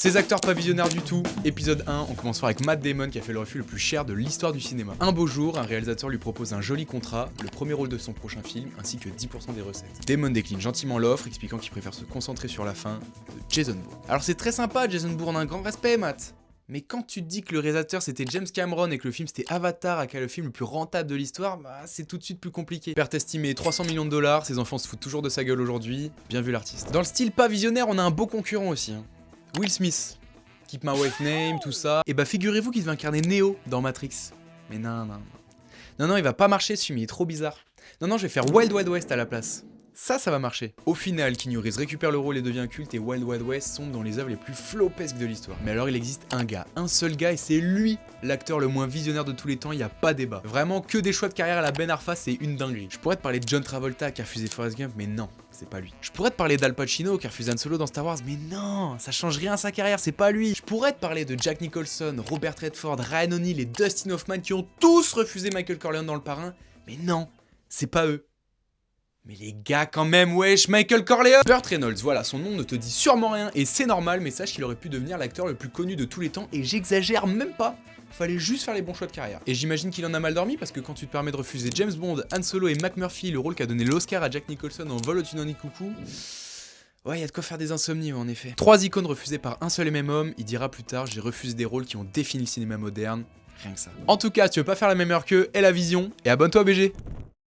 Ces acteurs pas visionnaires du tout. Épisode 1, on commence par avec Matt Damon qui a fait le refus le plus cher de l'histoire du cinéma. Un beau jour, un réalisateur lui propose un joli contrat, le premier rôle de son prochain film, ainsi que 10% des recettes. Damon décline gentiment l'offre, expliquant qu'il préfère se concentrer sur la fin de Jason Bourne. Alors c'est très sympa, Jason Bourne, un grand respect, Matt. Mais quand tu te dis que le réalisateur c'était James Cameron et que le film c'était Avatar, aka le film le plus rentable de l'histoire, bah c'est tout de suite plus compliqué. Perte estimée 300 millions de dollars, ses enfants se foutent toujours de sa gueule aujourd'hui, bien vu l'artiste. Dans le style pas visionnaire, on a un beau concurrent aussi. Will Smith. Keep My Wife Name, tout ça. Et bah figurez-vous qu'il devait incarner Neo dans Matrix. Mais non, il va pas marcher ce film, il est trop bizarre. Non, je vais faire Wild Wild West à la place. Ça va marcher. Au final, Keanu Reeves récupère le rôle et devient culte et Wild Wild West sombre dans les œuvres les plus flopesques de l'histoire. Mais alors il existe un seul gars et c'est lui l'acteur le moins visionnaire de tous les temps, y a pas débat. Vraiment que des choix de carrière à la Ben Arfa, c'est une dinguerie. Je pourrais te parler de John Travolta qui a refusé Forrest Gump, mais non, c'est pas lui. Je pourrais te parler d'Al Pacino qui a refusé Han Solo dans Star Wars, mais non, ça change rien à sa carrière, c'est pas lui. Je pourrais te parler de Jack Nicholson, Robert Redford, Ryan O'Neal et Dustin Hoffman qui ont tous refusé Michael Corleone dans Le Parrain, mais non, c'est pas eux. Mais les gars quand même, wesh, Michael Corleone! Burt Reynolds, voilà, son nom ne te dit sûrement rien et c'est normal, mais sache qu'il aurait pu devenir l'acteur le plus connu de tous les temps et j'exagère même pas. Fallait juste faire les bons choix de carrière. Et j'imagine qu'il en a mal dormi parce que quand tu te permets de refuser James Bond, Han Solo et McMurphy, le rôle qu'a donné l'Oscar à Jack Nicholson en Vol au-dessus d'un nid coucou, ouais, y a de quoi faire des insomnies en effet. 3 icônes refusées par un seul et même homme, il dira plus tard, j'ai refusé des rôles qui ont défini le cinéma moderne, rien que ça. En tout cas, tu veux pas faire la même heure qu'eux, aie la vision et abonne-toi BG.